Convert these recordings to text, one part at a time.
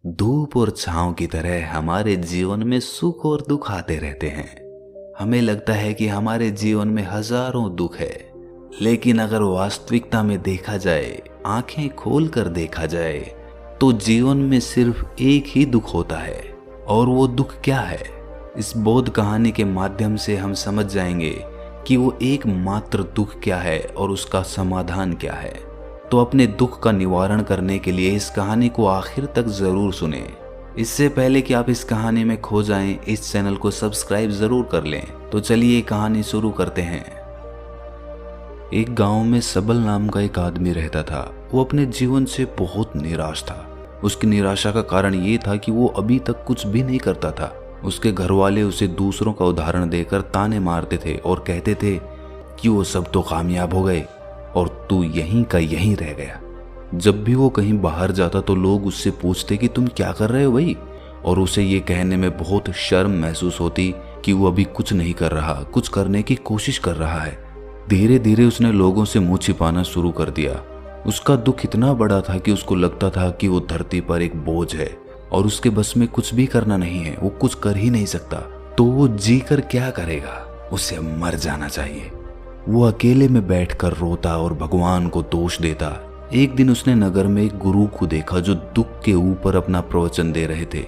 धूप और छांव की तरह हमारे जीवन में सुख और दुख आते रहते हैं। हमें लगता है कि हमारे जीवन में हजारों दुख है, लेकिन अगर वास्तविकता में देखा जाए, आंखें खोल कर देखा जाए, तो जीवन में सिर्फ एक ही दुख होता है। और वो दुख क्या है? इस बोध कहानी के माध्यम से हम समझ जाएंगे कि वो एकमात्र दुख क्या है और उसका समाधान क्या है। तो अपने दुख का निवारण करने के लिए इस कहानी को आखिर तक जरूर सुने। इससे पहले कि आप इस कहानी में खो जाएं, इस चैनल को सब्सक्राइब जरूर कर लें। तो चलिए कहानी शुरू करते हैं। एक गांव में सबल नाम का एक आदमी रहता था। वो अपने जीवन से बहुत निराश था। उसकी निराशा का कारण ये था कि वो अभी तक कुछ भी नहीं करता था। उसके घर वाले उसे दूसरों का उदाहरण देकर ताने मारते थे और कहते थे कि वो सब तो कामयाब हो गए और तू यहीं का यहीं रह गया। जब भी वो कहीं बाहर जाता तो लोग उससे पूछते कि तुम क्या कर रहे हो भाई, और उसे ये कहने में बहुत शर्म महसूस होती कि वो अभी कुछ नहीं कर रहा, कुछ करने की कोशिश कर रहा है। धीरे धीरे उसने लोगों से मुंह छिपाना शुरू कर दिया। उसका दुख इतना बड़ा था कि उसको लगता था कि वो धरती पर एक बोझ है और उसके बस में कुछ भी करना नहीं है, वो कुछ कर ही नहीं सकता। तो वो जी कर क्या करेगा? उसे मर जाना चाहिए। वो अकेले में बैठकर रोता और भगवान को दोष देता। एक दिन उसने नगर में एक गुरु को देखा जो दुख के ऊपर अपना प्रवचन दे रहे थे।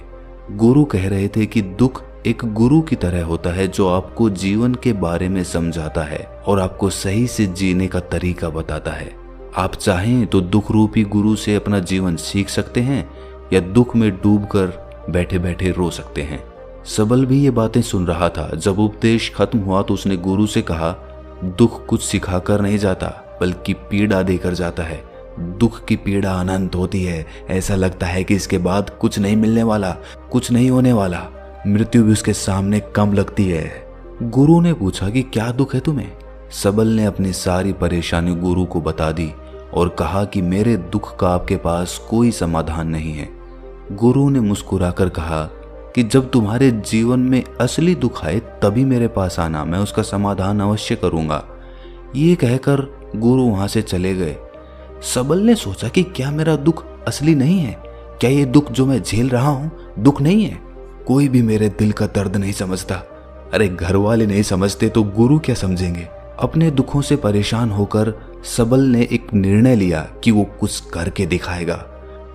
गुरु कह रहे थे कि दुख एक गुरु की तरह होता है जो आपको जीवन के बारे में समझाता है और आपको सही से जीने का तरीका बताता है। आप चाहें तो दुख रूपी गुरु से अपना जीवन सीख सकते हैं या दुख में डूबकर बैठे बैठे रो सकते हैं। सबल भी ये बातें सुन रहा था। जब उपदेश खत्म हुआ तो उसने गुरु से कहा, दुख कुछ सिखाकर नहीं जाता बल्कि पीड़ा देकर जाता है। दुख की पीड़ा अनंत होती है। ऐसा लगता है कि इसके बाद कुछ नहीं मिलने वाला, कुछ नहीं होने वाला। मृत्यु भी उसके सामने कम लगती है। गुरु ने पूछा कि क्या दुख है तुम्हें? सबल ने अपनी सारी परेशानी गुरु को बता दी और कहा कि मेरे दुख का आपके पास कोई समाधान नहीं है। गुरु ने मुस्कुराकर कहा कि जब तुम्हारे जीवन में असली दुख आए तभी मेरे पास आना, मैं उसका समाधान अवश्य करूंगा। ये कहकर गुरु वहां से चले गए। सबल ने सोचा कि क्या मेरा दुख असली नहीं है? क्या ये दुख जो मैं झेल रहा हूं दुख नहीं है? कोई भी मेरे दिल का दर्द नहीं समझता। अरे घर वाले नहीं समझते तो गुरु क्या समझेंगे? अपने दुखों से परेशान होकर सबल ने एक निर्णय लिया कि वो कुछ करके दिखाएगा।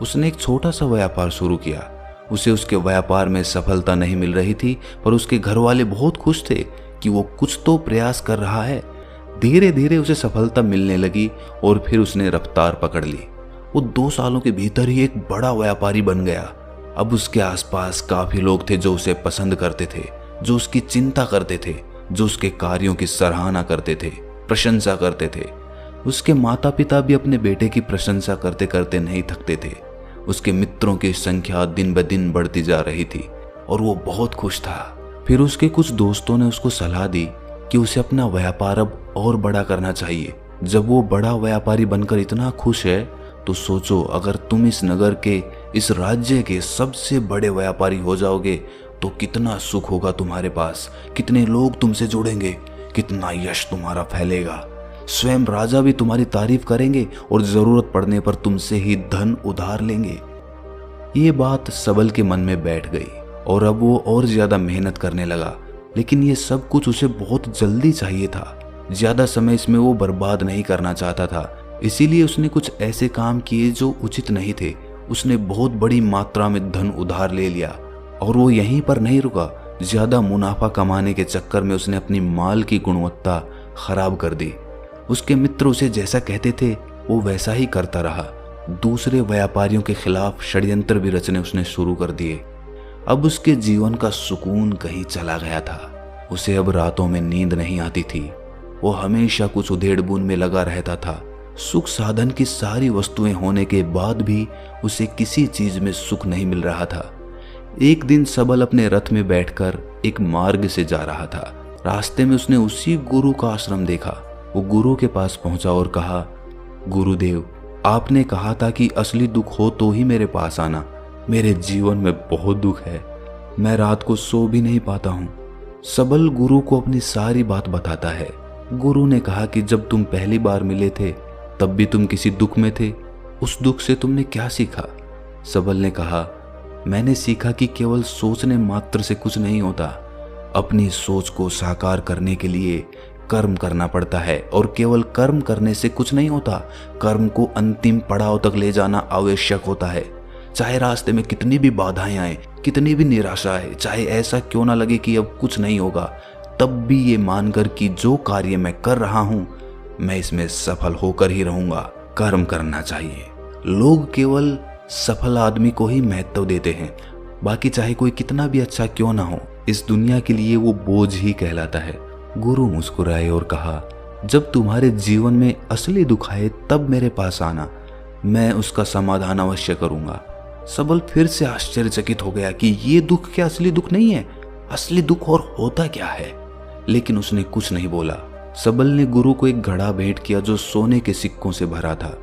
उसने एक छोटा सा व्यापार शुरू किया। उसे उसके व्यापार में सफलता नहीं मिल रही थी, पर उसके घर वाले बहुत खुश थे कि वो कुछ तो प्रयास कर रहा है। धीरे धीरे उसे सफलता मिलने लगी और फिर उसने रफ्तार पकड़ ली। वो 2 सालों के भीतर ही एक बड़ा व्यापारी बन गया। अब उसके आसपास काफी लोग थे जो उसे पसंद करते थे, जो उसकी चिंता करते थे, जो उसके कार्यों की सराहना करते थे, प्रशंसा करते थे। उसके माता पिता भी अपने बेटे की प्रशंसा करते करते नहीं थकते थे। उसके मित्रों की संख्या दिन ब दिन बढ़ती जा रही थी और वो बहुत खुश था। फिर उसके कुछ दोस्तों ने उसको सलाह दी कि उसे अपना व्यापार अब और बड़ा करना चाहिए। जब वो बड़ा व्यापारी बनकर इतना खुश है तो सोचो, अगर तुम इस नगर के, इस राज्य के सबसे बड़े व्यापारी हो जाओगे तो कितना सुख होगा तुम्हारे पास, कितने लोग तुमसे जुड़ेंगे, कितना यश तुम्हारा फैलेगा। स्वयं राजा भी तुम्हारी तारीफ करेंगे और जरूरत पड़ने पर तुमसे ही धन उधार लेंगे। ये बात सबल के मन में बैठ गई और अब वो और ज्यादा मेहनत करने लगा। लेकिन ये सब कुछ उसे बहुत जल्दी चाहिए था। ज्यादा समय इसमें वो बर्बाद नहीं करना चाहता था। इसीलिए उसने कुछ ऐसे काम किए जो उचित नहीं थे। उसने बहुत बड़ी मात्रा में धन उधार ले लिया और वो यहीं पर नहीं रुका। ज्यादा मुनाफा कमाने के चक्कर में उसने अपनी माल की गुणवत्ता खराब कर दी। उसके मित्र उसे जैसा कहते थे वो वैसा ही करता रहा। दूसरे व्यापारियों के खिलाफ षड्यंत्र भी रचने उसने शुरू कर दिए। अब उसके जीवन का सुकून कहीं चला गया था। उसे अब रातों में नींद नहीं आती थी। वो हमेशा कुछ उधेड़-बुन में लगा रहता था। सुख साधन की सारी वस्तुएं होने के बाद भी उसे किसी चीज में सुख नहीं मिल रहा था। एक दिन सबल अपने रथ में बैठकर एक मार्ग से जा रहा था। रास्ते में उसने उसी गुरु का आश्रम देखा। वो गुरु के पास पहुंचा और कहा, गुरुदेव, आपने कहा था कि असली दुख हो तो ही मेरे पास आना। मेरे जीवन में बहुत दुख है, मैं रात को सो भी नहीं पाता हूँ। सबल गुरु को अपनी सारी बात बताता है। गुरु ने कहा कि जब तुम पहली बार मिले थे तब भी तुम किसी दुख में थे, उस दुख से तुमने क्या सीखा? सबल ने कहा, मैंने सीखा कि केवल सोचने मात्र से कुछ नहीं होता। अपनी सोच को साकार करने के लिए कर्म करना पड़ता है, और केवल कर्म करने से कुछ नहीं होता। कर्म को अंतिम पड़ाव तक ले जाना आवश्यक होता है। चाहे रास्ते में कितनी भी बाधाएं आए, कितनी भी निराशा आए, चाहे ऐसा क्यों ना लगे कि अब कुछ नहीं होगा, तब भी ये मानकर कि जो कार्य मैं कर रहा हूं मैं इसमें सफल होकर ही रहूंगा, कर्म करना चाहिए। लोग केवल सफल आदमी को ही महत्व देते हैं, बाकी चाहे कोई कितना भी अच्छा क्यों ना हो, इस दुनिया के लिए वो बोझ ही कहलाता है। गुरु मुस्कुराए और कहा, जब तुम्हारे जीवन में असली दुख आए तब मेरे पास आना, मैं उसका समाधान अवश्य करूंगा। सबल फिर से आश्चर्यचकित हो गया कि ये दुख क्या असली दुख नहीं है? असली दुख और होता क्या है? लेकिन उसने कुछ नहीं बोला। सबल ने गुरु को एक घड़ा भेंट किया जो सोने के सिक्कों से भरा था।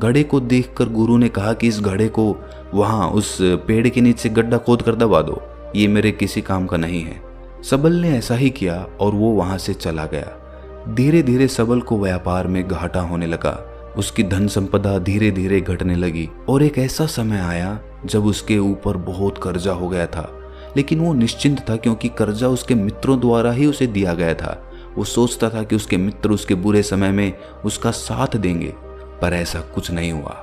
घड़े को देखकर गुरु ने कहा कि इस घड़े को वहां उस पेड़ के नीचे गड्ढा खोद कर दबा दो, ये मेरे किसी काम का नहीं है। सबल ने ऐसा ही किया और वो वहां से चला गया। धीरे धीरे सबल को व्यापार में घाटा होने लगा। उसकी धन संपदा धीरे धीरे घटने लगी और एक ऐसा समय आया जब उसके ऊपर बहुत कर्जा हो गया था। लेकिन वो निश्चिंत था, क्योंकि कर्जा उसके मित्रों द्वारा ही उसे दिया गया था। वो सोचता था कि उसके मित्र उसके बुरे समय में उसका साथ देंगे, पर ऐसा कुछ नहीं हुआ।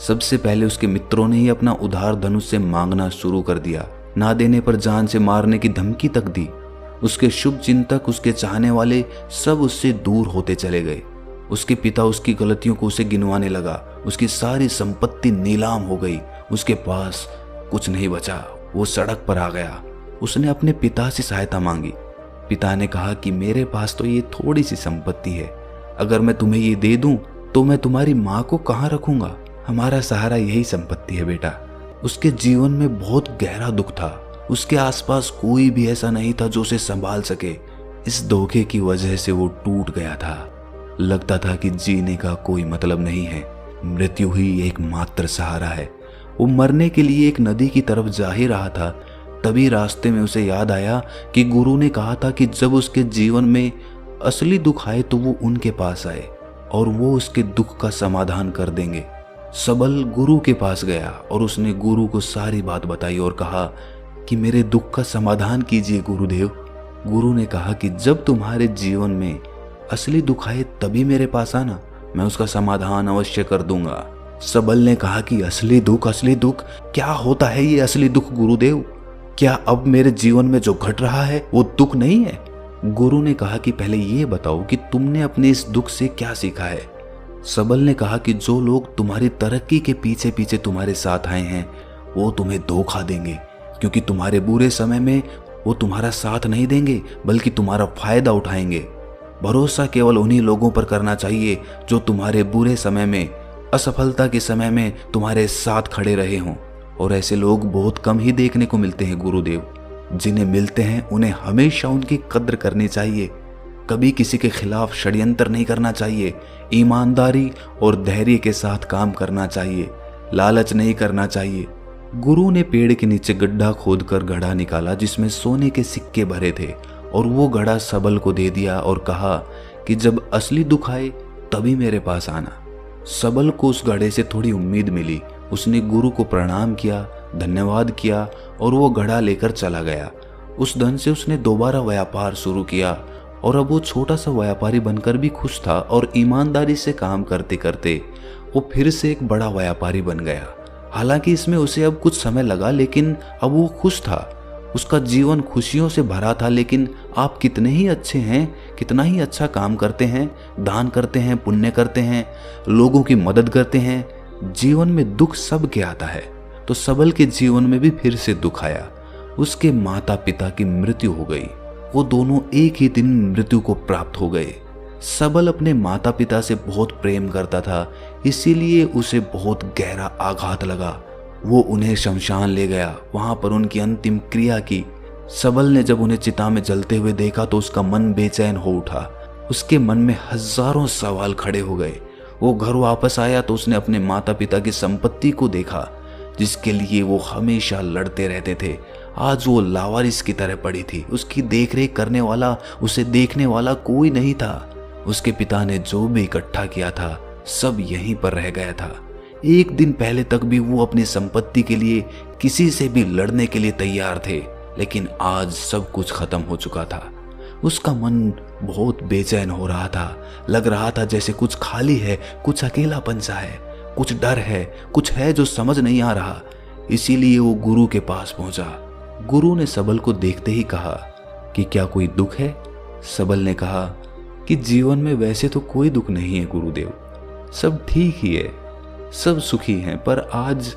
सबसे पहले उसके मित्रों ने ही अपना उधार धन उससे मांगना शुरू कर दिया। ना देने पर जान से मारने की धमकी तक दी। उसके शुभ चिंतक, उसके चाहने वाले सब उससे दूर होते चले गए। उसके पिता उसकी गलतियों को उसे गिनवाने लगा। उसकी सारी संपत्ति नीलाम हो गई। उसके पास कुछ नहीं बचा। वो सड़क पर आ गया। उसने अपने पिता से सहायता मांगी। पिता ने कहा कि मेरे पास तो ये थोड़ी सी संपत्ति है, अगर मैं तुम्हें ये दे दूं तो मैं तुम्हारी माँ को कहाँ रखूंगा? हमारा सहारा यही संपत्ति है बेटा। उसके जीवन में बहुत गहरा दुख था। उसके आसपास कोई भी ऐसा नहीं था जो उसे संभाल सके। इस धोखे की वजह से वो टूट गया था। लगता था कि जीने का कोई मतलब नहीं है, मृत्यु ही एकमात्र सहारा है। वो मरने के लिए एक नदी की तरफ जा ही रहा था, तभी रास्ते में उसे याद आया कि गुरु ने कहा था कि जब उसके जीवन में असली दुख आए तो वो उनके पास आए और वो उसके दुख का समाधान कर देंगे। सबल गुरु के पास गया और उसने गुरु को सारी बात बताई और कहा कि मेरे दुख का समाधान कीजिए गुरुदेव। गुरु ने कहा कि जब तुम्हारे जीवन में असली दुख आए तभी मेरे पास आना, मैं उसका समाधान अवश्य कर दूंगा। सबल ने कहा कि असली दुख क्या होता है ये असली दुख गुरुदेव? क्या अब मेरे जीवन में जो घट रहा है वो दुख नहीं है? गुरु ने कहा कि पहले ये बताओ कि तुमने अपने इस दुख से क्या सीखा है। सबल ने कहा कि जो लोग तुम्हारी तरक्की के पीछे पीछे तुम्हारे साथ आए हैं वो तुम्हें धोखा देंगे, क्योंकि तुम्हारे बुरे समय में वो तुम्हारा साथ नहीं देंगे बल्कि तुम्हारा फायदा उठाएंगे। भरोसा केवल उन्हीं लोगों पर करना चाहिए जो तुम्हारे बुरे समय में, असफलता के समय में तुम्हारे साथ खड़े रहे हों। और ऐसे लोग बहुत कम ही देखने को मिलते हैं गुरुदेव। जिन्हें मिलते हैं उन्हें हमेशा उनकी कद्र करनी चाहिए। कभी किसी के खिलाफ षड्यंत्र नहीं करना चाहिए। ईमानदारी और धैर्य के साथ काम करना चाहिए। लालच नहीं करना चाहिए। गुरु ने पेड़ के नीचे गड्ढा खोदकर घड़ा निकाला जिसमें सोने के सिक्के भरे थे और वो घड़ा सबल को दे दिया और कहा कि जब असली दुख आए तभी मेरे पास आना। सबल को उस घड़े से थोड़ी उम्मीद मिली। उसने गुरु को प्रणाम किया, धन्यवाद किया और वो घड़ा लेकर चला गया। उस धन से उसने दोबारा व्यापार शुरू किया और अब वो छोटा सा व्यापारी बनकर भी खुश था और ईमानदारी से काम करते करते वो फिर से एक बड़ा व्यापारी बन गया। हालांकि इसमें उसे अब कुछ समय लगा, लेकिन अब वो खुश था। उसका जीवन खुशियों से भरा था। लेकिन आप कितने ही अच्छे हैं, कितना ही अच्छा काम करते हैं, दान करते हैं, पुण्य करते हैं, लोगों की मदद करते हैं, जीवन में दुख सबके आता है। तो सबल के जीवन में भी फिर से दुख आया। उसके माता पिता की मृत्यु हो गई। वो दोनों एक ही दिन मृत्यु को प्राप्त हो गए। सबल अपने माता पिता से बहुत प्रेम करता था, इसीलिए उसे बहुत गहरा आघात लगा। वो उन्हें शमशान ले गया, वहां पर उनकी अंतिम क्रिया की। सबल ने जब उन्हें चिता में जलते हुए देखा तो उसका मन बेचैन हो उठा। उसके मन में हजारों सवाल खड़े हो गए। वो घर वापस आया तो उसने अपने माता पिता की संपत्ति को देखा जिसके लिए वो हमेशा लड़ते रहते थे। आज वो लावारिस की तरह पड़ी थी। उसकी देखरेख करने वाला, उसे देखने वाला कोई नहीं था। उसके पिता ने जो भी इकट्ठा किया था सब यहीं पर रह गया था। एक दिन पहले तक भी वो अपनी संपत्ति के लिए किसी से भी लड़ने के लिए तैयार थे, लेकिन आज सब कुछ खत्म हो चुका था। उसका मन बहुत बेचैन हो रहा था। लग रहा था जैसे कुछ खाली है, कुछ अकेलापन सा है, कुछ डर है, कुछ है जो समझ नहीं आ रहा। इसीलिए वो गुरु के पास पहुंचा। गुरु ने सबल को देखते ही कहा कि क्या कोई दुख है? सबल ने कहा कि जीवन में वैसे तो कोई दुख नहीं है गुरुदेव, सब ठीक ही है, सब सुखी हैं, पर आज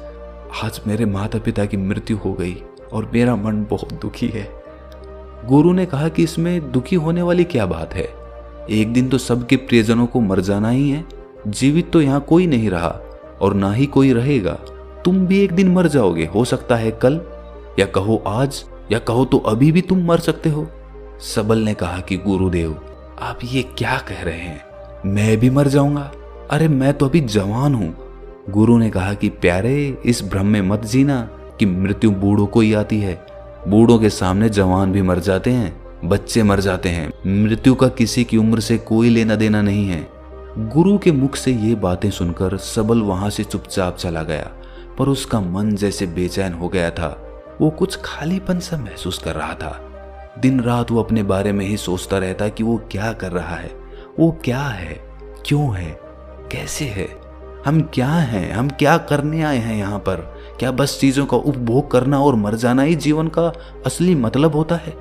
मेरे माता पिता की मृत्यु हो गई और मेरा मन बहुत दुखी है। गुरु ने कहा कि इसमें दुखी होने वाली क्या बात है? एक दिन तो सबके प्रियजनों को मर जाना ही है। जीवित तो यहाँ कोई नहीं रहा और ना ही कोई रहेगा। तुम भी एक दिन मर जाओगे, हो सकता है कल, या कहो आज, या कहो तो अभी भी तुम मर सकते हो। सबल ने कहा कि गुरुदेव आप ये क्या कह रहे हैं? मैं भी मर जाऊंगा? अरे मैं तो अभी जवान हूं। गुरु ने कहा कि प्यारे, इस भ्रम में मत जीना कि मृत्यु बूढ़ों को ही आती है। बूढ़ों के सामने जवान भी मर जाते हैं, बच्चे मर जाते हैं। मृत्यु का किसी की उम्र से कोई लेना देना नहीं है। गुरु के मुख से ये बातें सुनकर सबल वहां से चुपचाप चला गया, पर उसका मन जैसे बेचैन हो गया था। वो कुछ खालीपन सा महसूस कर रहा था। दिन रात वो अपने बारे में ही सोचता रहता कि वो क्या कर रहा है, वो क्या है, क्यों है, कैसे है, हम क्या हैं, हम क्या करने आए हैं यहाँ पर? क्या बस चीजों का उपभोग करना और मर जाना ही जीवन का असली मतलब होता है?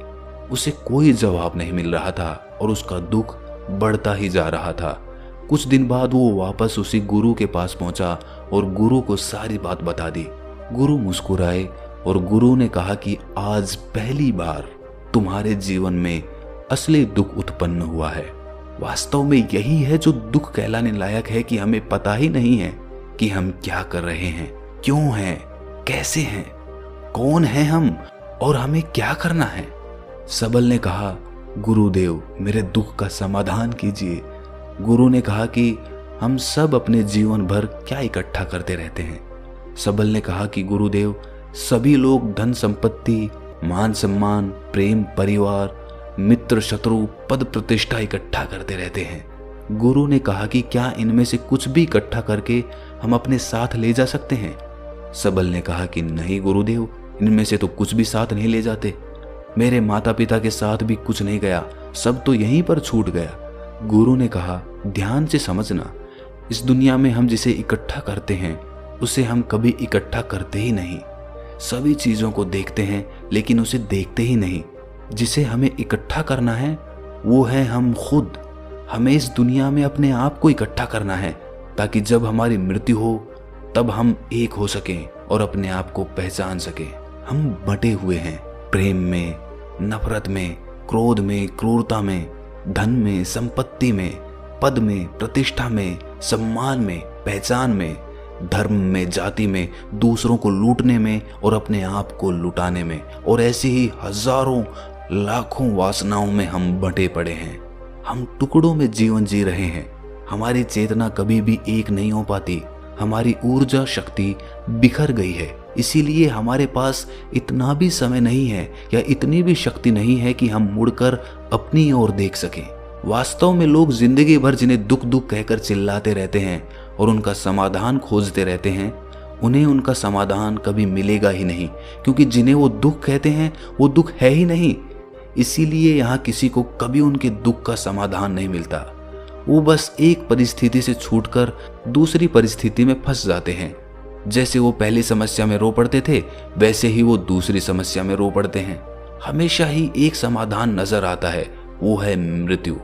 उसे कोई जवाब नहीं मिल रहा था और उसका दुख बढ़ता ही जा रहा था। कुछ दिन बाद वो वापस उसी गुरु के पास पहुंचा और गुरु को सारी बात बता दी। गुरु मुस्कुराए और गुरु ने कहा कि आज पहली बार तुम्हारे जीवन में असली दुख उत्पन्न हुआ है। वास्तव में यही है जो दुख कहलाने लायक है कि हमें पता ही नहीं है कि हम क्या कर रहे हैं, क्यों हैं, कैसे हैं, कौन हैं हम और हमें क्या करना है। सबल ने कहा गुरुदेव मेरे दुख का समाधान कीजिए। गुरु ने कहा कि हम सब अपने जीवन भर क्या इकट्ठा करते रहते हैं। सबल ने कहा कि गुरुदेव सभी लोग धन संपत्ति, मान सम्मान, प्रेम, परिवार, मित्र, शत्रु, पद प्रतिष्ठा इकट्ठा करते रहते हैं। गुरु ने कहा कि क्या इनमें से कुछ भी इकट्ठा करके हम अपने साथ ले जा सकते हैं? सबल ने कहा कि नहीं गुरुदेव, इनमें से तो कुछ भी साथ नहीं ले जाते। मेरे माता पिता के साथ भी कुछ नहीं गया, सब तो यहीं पर छूट गया। गुरु ने कहा ध्यान से समझना, इस दुनिया में हम जिसे इकट्ठा करते हैं उसे हम कभी इकट्ठा करते ही नहीं। सभी चीजों को देखते हैं लेकिन उसे देखते ही नहीं। जिसे हमें इकट्ठा करना है वो है हम खुद। हमें इस दुनिया में अपने आप को इकट्ठा करना है ताकि जब हमारी मृत्यु हो तब हम एक हो सकें और अपने आप को पहचान सकें। हम बटे हुए हैं प्रेम में, नफरत में, क्रोध में, क्रूरता में, धन में, संपत्ति में, पद में, प्रतिष्ठा में, सम्मान में, पहचान में, धर्म में, जाति में, दूसरों को लूटने में और अपने आप को लुटाने में, और ऐसी ही हजारों लाखों वासनाओं में हम बंटे पड़े हैं। हम टुकड़ों में जीवन जी रहे हैं। हमारी चेतना कभी भी एक नहीं हो पाती। हमारी ऊर्जा शक्ति बिखर गई है। इसीलिए हमारे पास इतना भी समय नहीं है या इतनी भी शक्ति नहीं है कि हम मुड़कर अपनी ओर देख सकें। वास्तव में लोग जिंदगी भर जिन्हें दुख दुख कहकर चिल्लाते रहते हैं और उनका समाधान खोजते रहते हैं, उन्हें उनका समाधान कभी मिलेगा ही नहीं, क्योंकि जिन्हें वो दुख कहते हैं वो दुख है ही नहीं। इसीलिए यहाँ किसी को कभी उनके दुख का समाधान नहीं मिलता। वो बस एक परिस्थिति से छूटकर दूसरी परिस्थिति में फंस जाते हैं। जैसे वो पहली समस्या में रो पड़ते थे वैसे ही वो दूसरी समस्या में रो पड़ते हैं। हमेशा ही एक समाधान नजर आता है, वो है मृत्यु,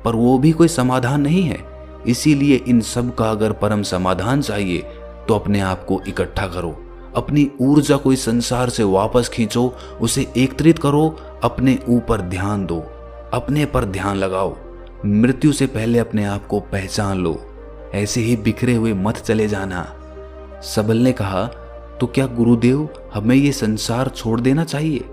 पर वो भी कोई समाधान नहीं है। इसीलिए इन सब का अगर परम समाधान चाहिए तो अपने आप को इकट्ठा करो, अपनी ऊर्जा को इस संसार से वापस खींचो, उसे एकत्रित करो, अपने ऊपर ध्यान दो, अपने पर ध्यान लगाओ। मृत्यु से पहले अपने आप को पहचान लो, ऐसे ही बिखरे हुए मत चले जाना। सबल ने कहा तो क्या गुरुदेव हमें ये संसार छोड़ देना चाहिए,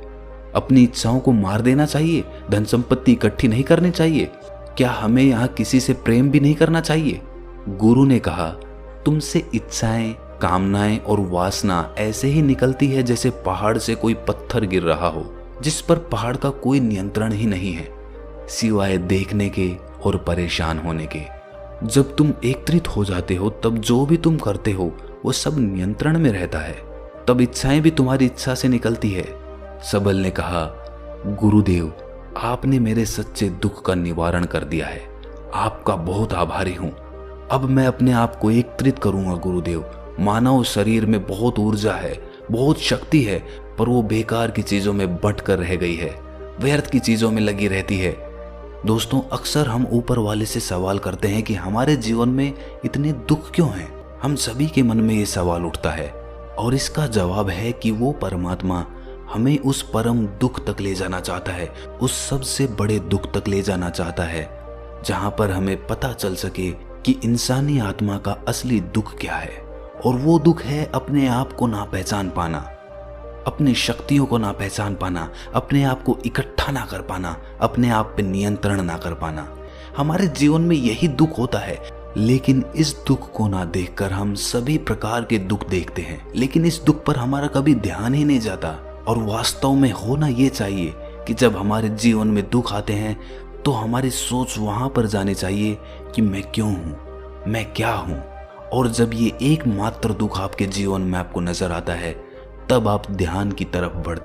अपनी इच्छाओं को मार देना चाहिए, धन संपत्ति इकट्ठी नहीं करनी चाहिए, क्या हमें यहाँ किसी से प्रेम भी नहीं करना चाहिए? गुरु ने कहा तुमसे इच्छाएं, कामनाएं और वासना ऐसे ही निकलती है जैसे पहाड़ से कोई पत्थर गिर रहा हो, जिस पर पहाड़ का कोई नियंत्रण ही नहीं है सिवाय देखने के और परेशान होने के। जब तुम एकत्रित हो जाते हो तब जो भी तुम करते हो वो सब नियंत्रण में रहता है। तब इच्छाएं भी तुम्हारी इच्छा से निकलती है। सबल ने कहा, गुरुदेव, आपने मेरे सच्चे दुख का निवारण कर दिया है। आपका बहुत आभारी हूं। अब मैं अपने आप को एकत्रित करूंगा गुरुदेव। मानव शरीर में बहुत ऊर्जा है, बहुत शक्ति है, पर वो बेकार की चीजों में बंट कर रह गई है, व्यर्थ की चीजों में लगी रहती है। दोस्तों, अक्सर हम ऊपर वाले से सवाल करते हैं कि हमारे जीवन में इतने दुख क्यों हैं। हम सभी के मन में ये सवाल उठता है और इसका जवाब है कि वो परमात्मा हमें उस परम दुख तक ले जाना चाहता है, उस सबसे बड़े दुख तक ले जाना चाहता है, जहां पर हमें पता चल सके कि इंसानी आत्मा का असली दुख क्या है। और वो दुख है अपने आप को ना पहचान पाना, अपनी शक्तियों को ना पहचान पाना, अपने आप को इकट्ठा ना कर पाना, अपने आप पे नियंत्रण ना कर पाना। हमारे जीवन में यही दुख होता है, लेकिन इस दुख को ना देखकर हम सभी प्रकार के दुख देखते हैं, लेकिन इस दुख पर हमारा कभी ध्यान ही नहीं जाता। और वास्तव में होना ये चाहिए कि जब हमारे जीवन में दुख आते हैं तो हमारी सोच वहां पर जानी चाहिए कि मैं क्यों हूं, मैं क्या हूं। और जब ये एकमात्र दुख आपके जीवन में आपको नजर आता है, तब आप ध्यान की तरफ बढ़ते